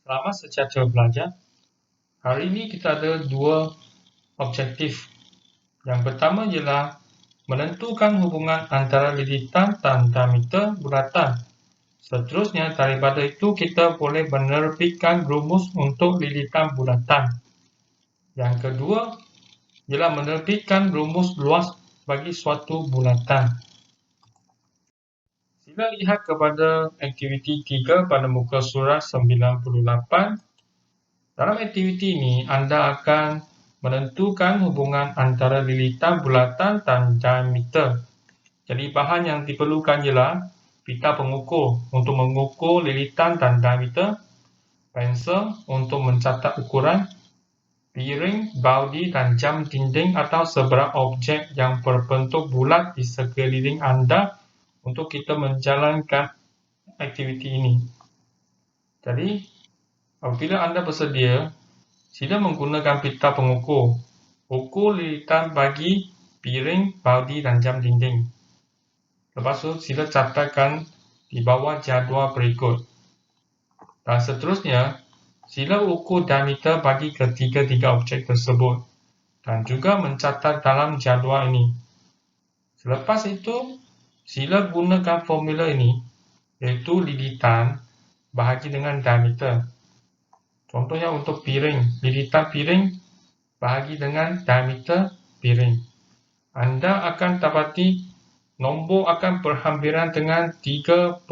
Selamat sejahtera belajar. Hari ini kita ada dua objektif. Yang pertama ialah menentukan hubungan antara lilitan dan diameter bulatan. Seterusnya, daripada itu kita boleh menerbitkan rumus untuk lilitan bulatan. Yang kedua ialah menerbitkan rumus luas bagi suatu bulatan. Sila lihat kepada aktiviti 3 pada muka surat 98. Dalam aktiviti ini, anda akan menentukan hubungan antara lilitan bulatan dan diameter. Jadi bahan yang diperlukan ialah pita pengukur untuk mengukur lilitan dan diameter, pensel untuk mencatat ukuran, piring, baudi dan jam dinding atau sebarang objek yang berbentuk bulat di sekeliling anda untuk kita menjalankan aktiviti ini. Jadi, apabila anda bersedia, sila menggunakan pita pengukur. Ukur lilitan bagi piring, baudi dan jam dinding. Lepas itu, sila catatkan di bawah jadual berikut. Dan seterusnya, sila ukur diameter bagi ketiga-tiga objek tersebut. Dan juga mencatat dalam jadual ini. Selepas itu, sila gunakan formula ini, iaitu lilitan bahagi dengan diameter. Contohnya untuk piring, lilitan piring bahagi dengan diameter piring. Anda akan dapati nombor akan berhampiran dengan 3.142.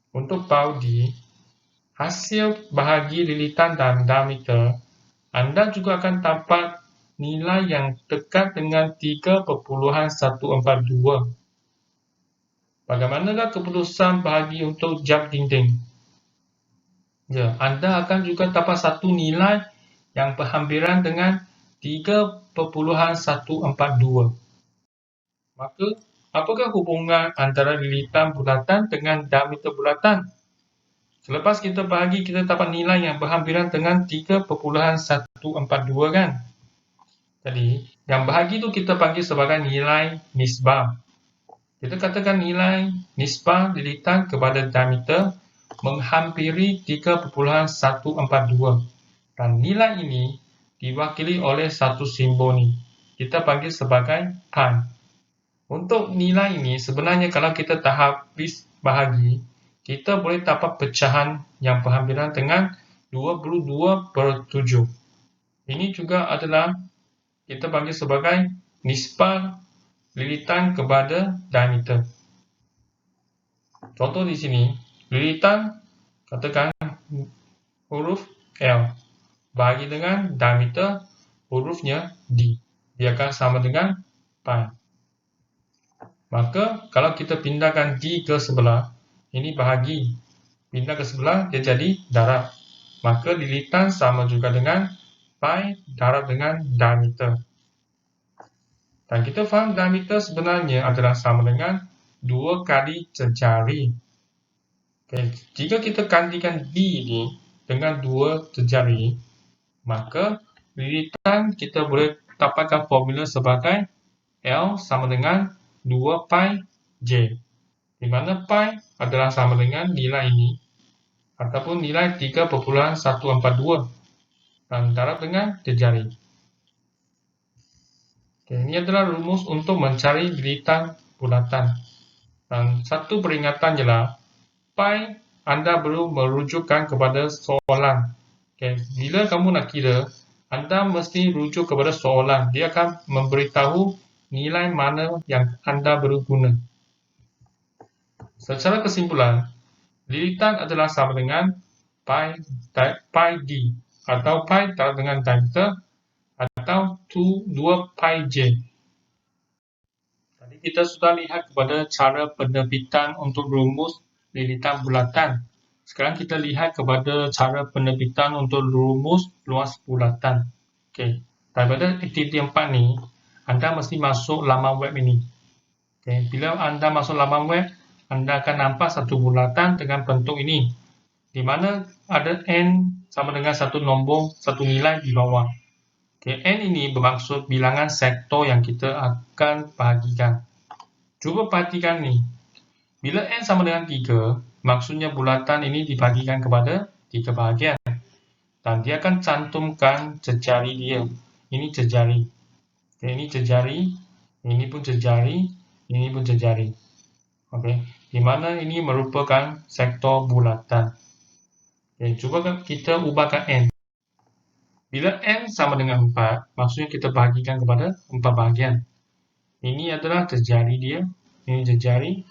Untuk baudi, hasil bahagi lilitan dan diameter, anda juga akan dapat nilai yang dekat dengan 3.142. Bagaimanakah keputusan bahagi untuk jam dinding? Ya, anda akan juga dapat satu nilai yang berhampiran dengan 3.142. Maka, apakah hubungan antara lilitan bulatan dengan diameter bulatan? Selepas kita bahagi, kita dapat nilai yang berhampiran dengan 3.142 kan? Jadi, yang bahagi itu kita panggil sebagai nilai nisbah. Kita katakan nilai nisbah lilitan kepada diameter menghampiri 3.142. Dan nilai ini diwakili oleh satu simbol ni. Kita panggil sebagai pi. Untuk nilai ini, sebenarnya kalau kita tak habis bahagi, kita boleh dapat pecahan yang berhampiran dengan 22/7. Ini juga adalah kita panggil sebagai nisbah lilitan kepada diameter. Contoh di sini, lilitan katakan huruf L bahagi dengan diameter hurufnya D. Dia akan sama dengan pi. Maka kalau kita pindahkan D ke sebelah, ini bahagi. Pindah ke sebelah, dia jadi darab. Maka lilitan sama juga dengan pi darab dengan diameter. Dan kita faham diameter sebenarnya adalah sama dengan 2 kali jejari. Okay. Jika kita gantikan D ini dengan 2 jejari, maka lilitan kita boleh dapatkan formula sebagai L sama dengan 2 pi J, di mana pi adalah sama dengan nilai ini ataupun nilai 3.142 dan darab dengan jejari. Okay, ini adalah rumus untuk mencari lilitan bulatan. Dan satu peringatan ialah pi anda perlu merujukkan kepada soalan. Okay, bila kamu nak kira, anda mesti rujuk kepada soalan. Dia akan memberitahu nilai mana yang anda perlu guna. Secara kesimpulan, lilitan adalah sama dengan pi D atau pi darab dengan diameter atau 2 pi J. Tadi kita sudah lihat kepada cara penerbitan untuk rumus lilitan bulatan. Sekarang kita lihat kepada cara penerbitan untuk rumus luas bulatan. Okey, daripada aktiviti 4 ni, anda mesti masuk laman web ini. Okay. Bila anda masuk laman web, anda akan nampak satu bulatan dengan bentuk ini, di mana ada N sama dengan satu nombor, satu nilai di bawah. Okay. N ini bermaksud bilangan sektor yang kita akan bahagikan. Cuba perhatikan ni. Bila N sama dengan 3, maksudnya bulatan ini dibagikan kepada 3 bahagian. Dan dia akan cantumkan jejari dia. Ini jejari. Ini jejari, ini pun jejari, ini pun jejari. Oke, di mana ini merupakan sektor bulatan. Oke, coba kita ubahkan N. Bila N sama dengan 4, maksudnya kita bahagikan kepada 4 bahagian. Ini adalah jejari dia, ini jejari,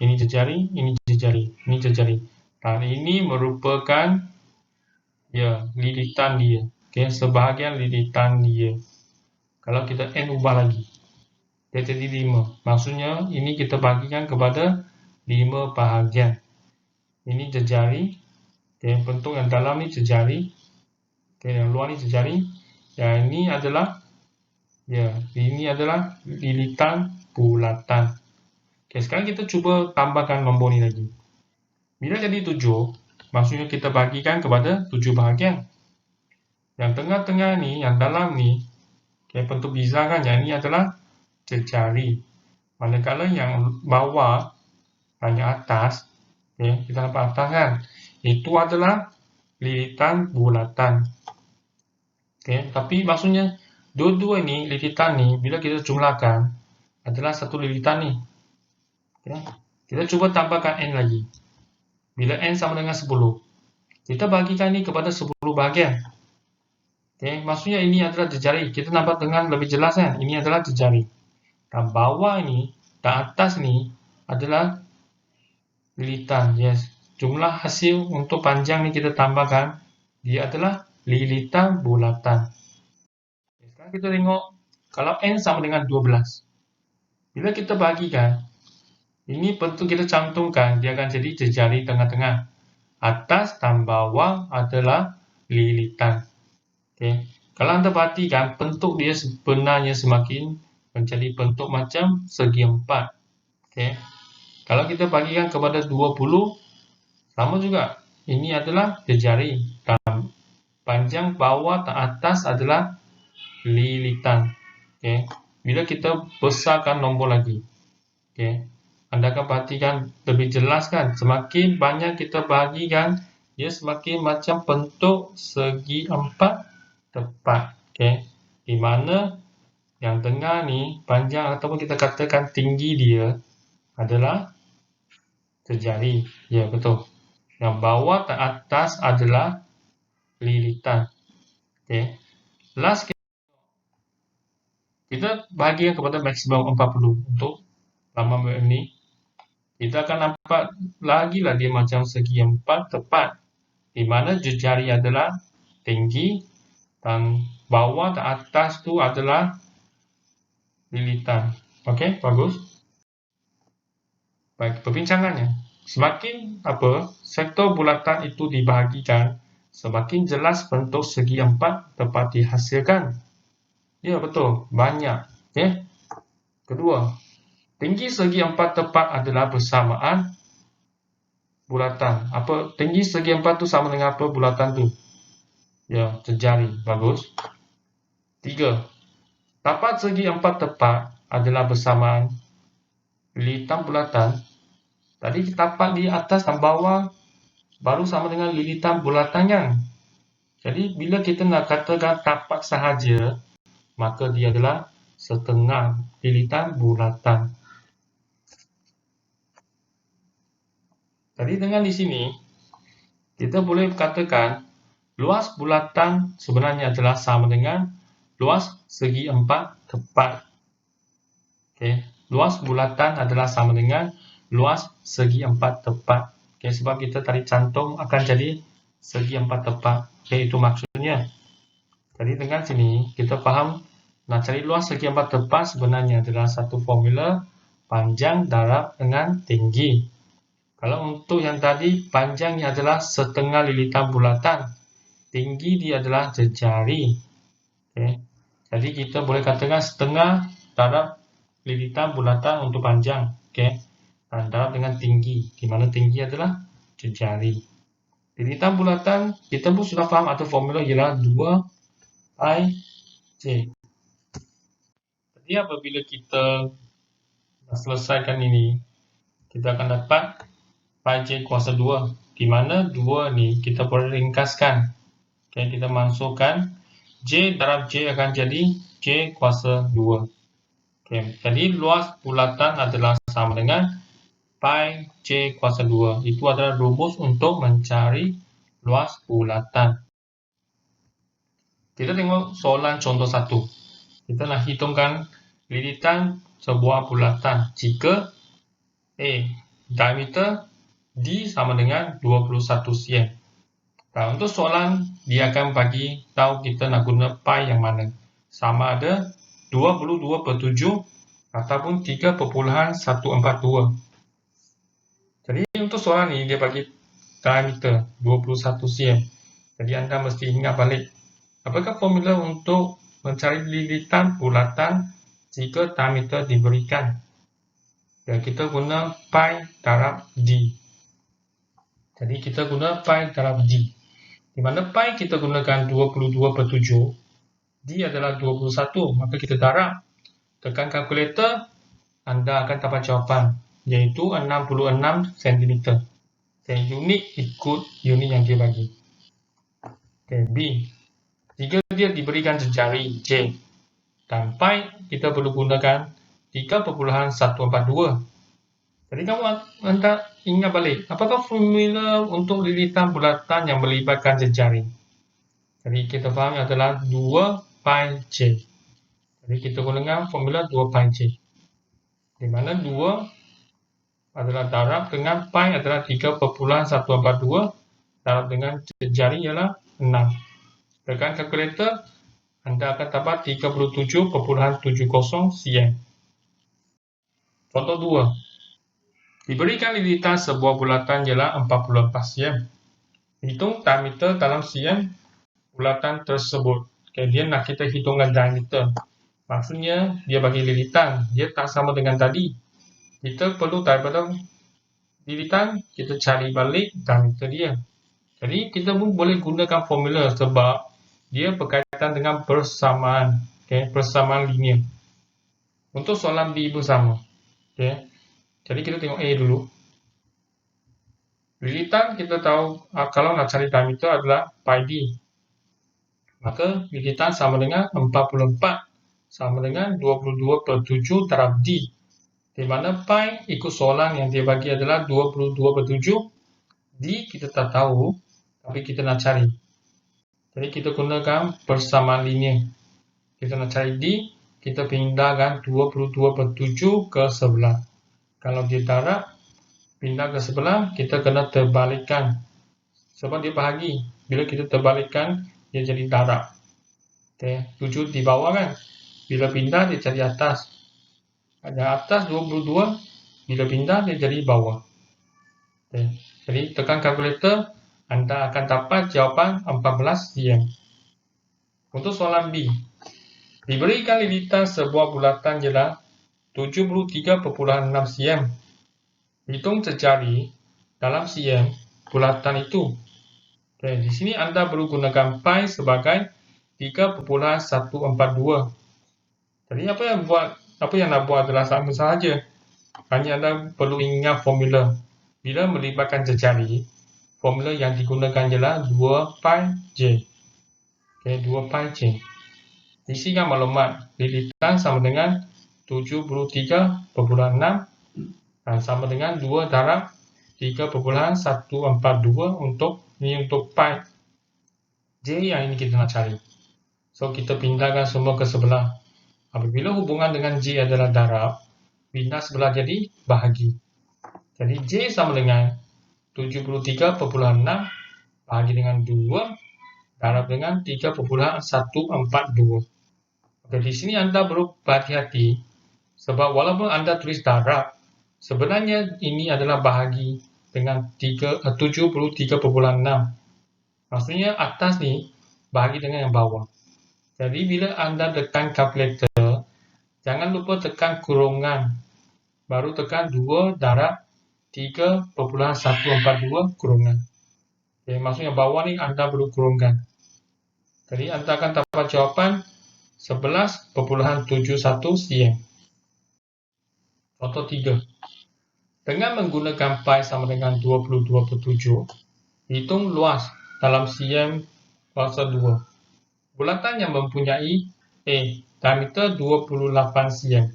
ini jejari, ini jejari, ini jejari. Dan ini merupakan lilitan dia. Oke, sebahagian lilitan dia. Kalau kita N ubah lagi, dia jadi 5. Maksudnya ini kita bagikan kepada 5 bahagian. Ini jejari, bentuk yang dalam ni jejari, yang luar ni jejari. Yang ini adalah lilitan bulatan. Sekarang kita cuba tambahkan nombor ni lagi. Bila jadi 7, maksudnya kita bagikan kepada 7 bahagian. Yang tengah-tengah ni, yang dalam ni, bentuk pizza kan, yang ini adalah jejari. Manakala yang bawah dan yang atas, kita nampak atas kan, itu adalah lilitan bulatan. Tapi maksudnya dua-dua ni, lilitan ni, bila kita jumlahkan, adalah satu lilitan ni. Kita cuba tambahkan N lagi. Bila N sama dengan 10, kita bagikan ni kepada 10 bahagian. Maksudnya ini adalah jejari. Kita nampak dengan lebih jelas kan, ini adalah jejari. Dan bawah ni, dan atas ni adalah lilitan. Jumlah hasil untuk panjang ni kita tambahkan, dia adalah lilitan bulatan. Sekarang kita tengok, kalau N sama dengan 12. Bila kita bagikan, ini bentuk kita cantumkan, dia akan jadi jejari tengah-tengah. Atas dan bawah adalah lilitan. Kalau anda perhatikan, bentuk dia sebenarnya semakin menjadi bentuk macam segi 4. Kalau kita bagikan kepada 20, sama juga. Ini adalah jejari. Dan panjang bawah dan atas adalah lilitan. Bila kita besarkan nombor lagi, anda akan perhatikan lebih jelas kan. Semakin banyak kita bahagikan, dia semakin macam bentuk segi 4 tepat. Di mana yang tengah ni panjang ataupun kita katakan tinggi dia adalah jejari. Ya, betul. Yang bawah dan atas adalah lilitan. Last kita bahagikan kepada maksimum 40 untuk lama ini. Kita akan nampak lagi lah dia macam segi 4 tepat. Di mana jejari adalah tinggi dan bawah dan atas tu adalah lilitan. Okey, bagus. Baik, perbincangannya. Semakin sektor bulatan itu dibahagikan, semakin jelas bentuk segi 4 dapat dihasilkan. Ya, betul. Banyak. Kedua, tinggi segi 4 tepat adalah bersamaan bulatan. Tinggi segi 4 tu sama dengan apa bulatan tu? Ya, jejari. Bagus. 3. Tapak segi 4 tepat adalah bersamaan lilitan bulatan. Tadi tapak di atas dan bawah baru sama dengan lilitan bulatannya. Jadi bila kita nak katakan tapak sahaja, maka dia adalah setengah lilitan bulatan. Jadi dengan di sini kita boleh katakan luas bulatan sebenarnya adalah sama dengan luas segi 4 tepat. Luas bulatan adalah sama dengan luas segi 4 tepat. Sebab kita tadi cantum akan jadi segi 4 tepat. Itu maksudnya. Jadi dengan sini kita faham nak cari luas segi 4 tepat sebenarnya adalah satu formula panjang darab dengan tinggi. Kalau untuk yang tadi panjangnya adalah setengah lilitan bulatan. Tinggi dia adalah jejari. Jadi kita boleh katakan setengah darab lilitan bulatan untuk panjang. Dan darab dengan tinggi, di mana tinggi adalah jejari. Lilitan bulatan kita pun sudah faham atau formula ialah 2π/c. Jadi apabila kita selesaikan ini, kita akan dapat pi J kuasa 2, di mana 2 ni kita boleh ringkaskan. Okay, kita masukkan J darab J akan jadi J kuasa 2. Okay, jadi luas bulatan adalah sama dengan pi J kuasa 2. Itu adalah rumus untuk mencari luas bulatan. Kita tengok soalan contoh 1. Kita nak hitungkan lilitan sebuah bulatan jika A. Diameter D sama dengan 21 cm. Nah, untuk soalan, dia akan bagi tahu kita nak guna pi yang mana. Sama ada 22/7 ataupun 3,142. Jadi untuk soalan ni dia bagi diameter 21 cm. Jadi anda mesti ingat balik. Apakah formula untuk mencari lilitan bulatan jika diameter diberikan? Dan kita guna pi darab D. Jadi kita guna pi darab D. Di mana pi kita gunakan 22/7, D adalah 21, maka kita darab. Tekan kalkulator, anda akan dapat jawapan, iaitu 66 cm. Dan unit ikut unit yang dia bagi. Okay, B. Jika dia diberikan sejari J dan pi, kita perlu gunakan 3,142. Jadi anda ingat balik, apakah formula untuk lilitan bulatan yang melibatkan jejari? Jadi kita faham adalah 2 pi J. Jadi kita gunakan formula 2 pi J. Di mana 2 adalah darab dengan pi adalah 3,142, darab dengan jejari ialah 6. Tekan kalkulator, anda akan dapat 37,70 cm. Contoh 2. Diberikan lilitan sebuah bulatan ialah 44 cm. Hitung diameter dalam cm bulatan tersebut. Okay, dia nak kita hitungkan diameter. Maksudnya, dia bagi lilitan. Dia tak sama dengan tadi. Kita perlu daripada lilitan, kita cari balik diameter dia. Jadi, kita pun boleh gunakan formula sebab dia berkaitan dengan persamaan. Okay, persamaan linear. Untuk soalan B bersama. Okay. Jadi kita tengok A dulu. Lilitan kita tahu kalau nak cari diameter adalah pi D. Maka lilitan sama dengan 44 sama dengan 22/7 darab D. Di mana pi ikut soalan yang dia bagi adalah 22/7. D kita tak tahu, tapi kita nak cari. Jadi kita gunakan persamaan linear. Kita nak cari D, kita pindahkan 22/7 ke sebelah. Kalau dia darab, pindah ke sebelah, kita kena terbalikkan. Sebab dia bahagi. Bila kita terbalikkan, dia jadi darab. Okay. 7 di bawah kan. Bila pindah, dia jadi atas. Yang atas 22, bila pindah, dia jadi bawah. Okay. Jadi, tekan kalkulator, anda akan dapat jawapan 14 cm. Untuk soalan B. Diberikan lilitan sebuah bulatan ialah 73,6 cm. Hitung sejari dalam cm bulatan itu. Okay, di sini anda perlu gunakan pi sebagai 3,142. Jadi apa yang nak buat adalah sama sahaja. Hanya anda perlu ingat formula. Bila melibatkan jejari, formula yang digunakan ialah 2 pi J. Okay, 2 pi J. Isikan maklumat lilitan sama dengan 73,6 dan sama dengan 2 darab 3,142 untuk pi J yang ini kita nak cari. So kita pindahkan semua ke sebelah. Apabila hubungan dengan J adalah darab, pindah sebelah jadi bahagi. Jadi J sama dengan 73,6 bahagi dengan 2 darab dengan 3,142. Oke, di sini Anda perlu berhati-hati sebab walaupun Anda tulis darab, sebenarnya ini adalah bahagi dengan 73,6. Maksudnya atas ni bahagi dengan yang bawah. Jadi bila Anda tekan kalkulator, jangan lupa tekan kurungan. Baru tekan 2 darab 3,142 kurungan. Oke, maksudnya bawah ni Anda perlu kurungkan. Jadi Anda akan dapat jawapan 11,71 cm. Contoh 3. Dengan menggunakan pi sama dengan 22/7, hitung luas dalam cm kuasa 2. Bulatan yang mempunyai diameter 28 cm.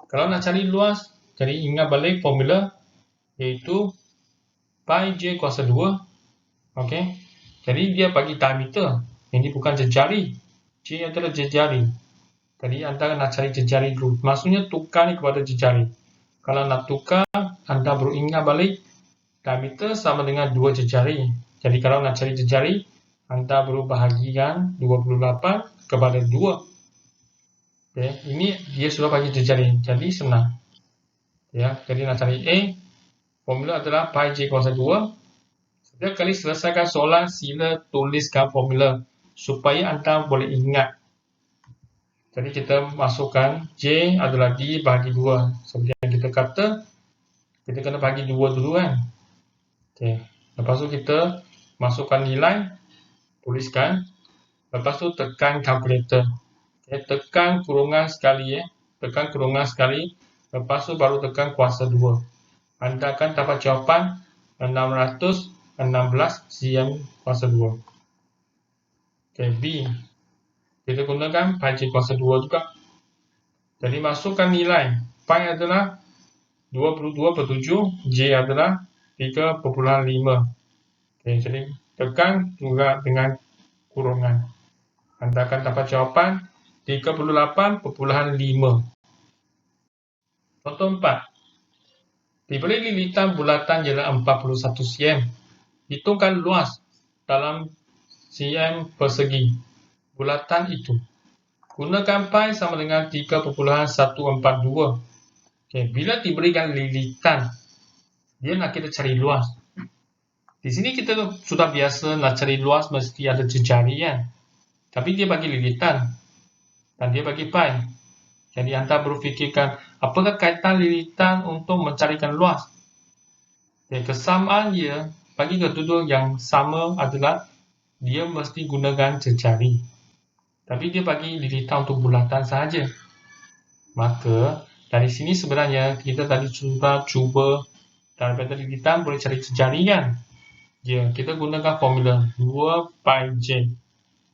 Kalau nak cari luas, jadi ingat balik formula, iaitu pi j kuasa 2. Okey. Jadi dia bagi diameter. Ini bukan jejari. J adalah jejari. Jadi anda nak cari jejari dulu. Maksudnya tukar ni kepada jejari. Kalau nak tukar, anda perlu ingat balik diameter sama dengan 2 jejari. Jadi kalau nak cari jejari, anda perlu bahagikan 28 kepada 2. Okay. Ini dia sudah bagi jejari. Jadi senang. Ya, jadi nak cari A, formula adalah pi j kuasa 2. Setiap kali selesaikan soalan, sila tuliskan formula supaya anda boleh ingat. Jadi kita masukkan J adalah D bahagi 2. Seperti yang kita kata, kita kena bagi 2 dulu kan. Okay. Lepas tu kita masukkan nilai, tuliskan. Lepas tu tekan kalkulator. Okay. Tekan kurungan sekali. Tekan kurungan sekali. Lepas tu baru tekan kuasa 2. Anda akan dapat jawapan 616 cm kuasa 2. Okay. B. Kita gunakan pi j kuasa 2 juga. Jadi masukkan nilai. Pi adalah 22/7, J adalah 3,5. Okay, jadi tekan juga dengan kurungan. Anda akan dapat jawapan 38,5. Contoh 4. Diberi lilitan bulatan ialah 41 cm. Hitungkan luas dalam cm persegi bulatan itu. Gunakan pi sama dengan 3,142. Okay, bila diberikan lilitan, dia nak kita cari luas. Di sini kita sudah biasa nak cari luas mesti ada jejari kan. Tapi dia bagi lilitan dan dia bagi pi. Jadi anda perlu fikirkan apakah kaitan lilitan untuk mencarikan luas. Okay, kesamaan dia bagi kedua-dua yang sama adalah dia mesti gunakan jejari. Tapi dia bagi lilitan untuk bulatan sahaja. Maka dari sini sebenarnya kita tadi sudah cuba daripada lilitan boleh cari jejari kan. Ya, kita gunakan formula 2 pi j.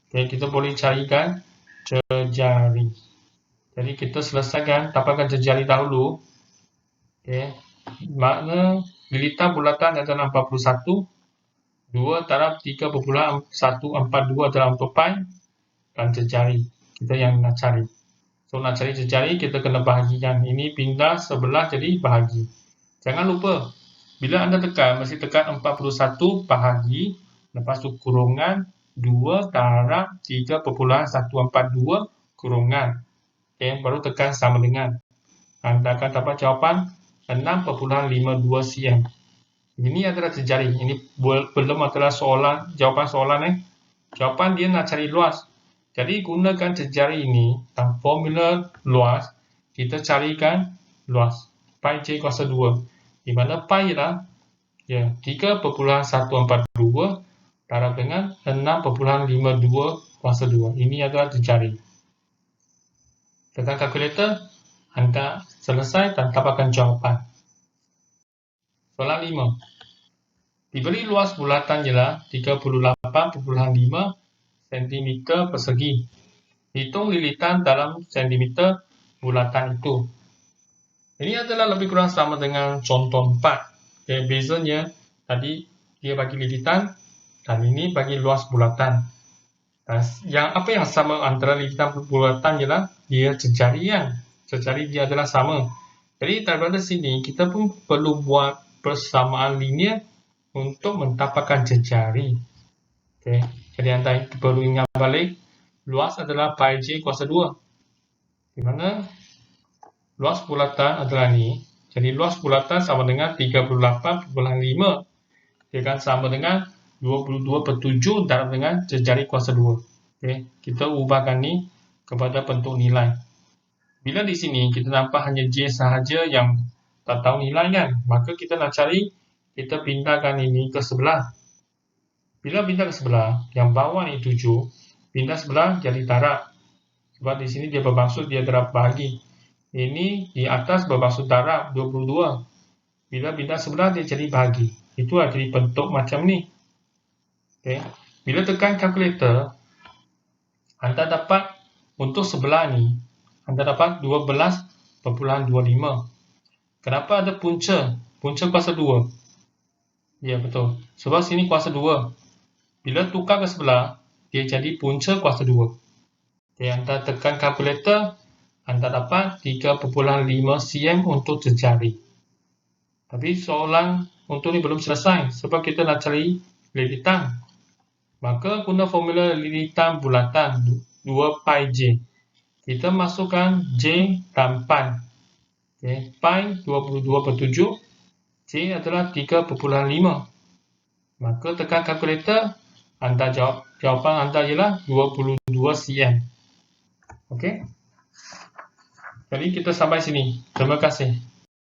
Okay, kita boleh carikan jejari. Jadi kita selesaikan dapatkan jejari dahulu. Okay. Makna lilitan bulatan adalah 41. 2 darab 3,142 adalah untuk pi. Dan jejari kita yang nak cari. So nak cari jejari kita kena bahagikan. Ini pindah sebelah jadi bahagi. Jangan lupa bila anda tekan mesti tekan 41 bahagi, lepas tu kurungan 2 darab 3,142 kurungan. Okay, baru tekan sama dengan. Anda akan dapat jawapan 6,52 cm. Ini adalah jejari. Ini belum adalah soalan, jawapan soalan Jawapan dia nak cari luas. Jadi gunakan jejari ini dan formula luas, kita carikan luas pi j kuasa 2. Di mana pi ialah 3,142 darab dengan 6,52 kuasa 2. Ini adalah jejari. Tekan kalkulator, anda selesai dan dapatkan jawapan. Soalan 5. Diberi luas bulatan ialah 38,5 cm persegi. Hitung lilitan dalam cm bulatan itu. Ini adalah lebih kurang sama dengan contoh 4. Okay, bezanya tadi dia bagi lilitan dan ini bagi luas bulatan. Dan apa yang sama antara lilitan bulatan ialah dia jejarian. Jejari dia adalah sama. Jadi daripada sini kita pun perlu buat persamaan linear untuk mendapatkan jejari. Okay. Jadi anda perlu ingat balik, luas adalah pi j kuasa 2. Di mana luas bulatan adalah ni. Jadi luas bulatan sama dengan 38,5. Dia akan sama dengan 22/7 darab dengan jejari kuasa 2. Okay. Kita ubahkan ni kepada bentuk nilai. Bila di sini kita nampak hanya j sahaja yang tak tahu nilai kan, maka kita nak cari, kita pindahkan ini ke sebelah. Bila pindah ke sebelah, yang bawah ni 7, pindah sebelah jadi darab. Sebab di sini dia bermaksud dia darab bahagi. Ini di atas bermaksud darab 22. Bila bintang sebelah dia jadi bahagi. Itulah jadi bentuk macam ni. Okay. Bila tekan kalkulator, anda dapat untuk sebelah ni, anda dapat 12.25. Kenapa ada punca? Punca kuasa 2. Ya, betul. Sebab sini kuasa 2. Bila tukar ke sebelah, dia jadi punca kuasa 2. Okay, anda tekan kalkulator, anda dapat 3.5 cm untuk sejari. Tapi soalan untuk ni belum selesai sebab kita nak cari lilitan. Maka guna formula lilitan bulatan 2 pi j. Kita masukkan j dan pan. Okay. Pi 22/7, j adalah 3.5. Maka tekan kalkulator, anda jawapan anda ialah 22 cm. Okey. Jadi kita sampai sini. Terima kasih.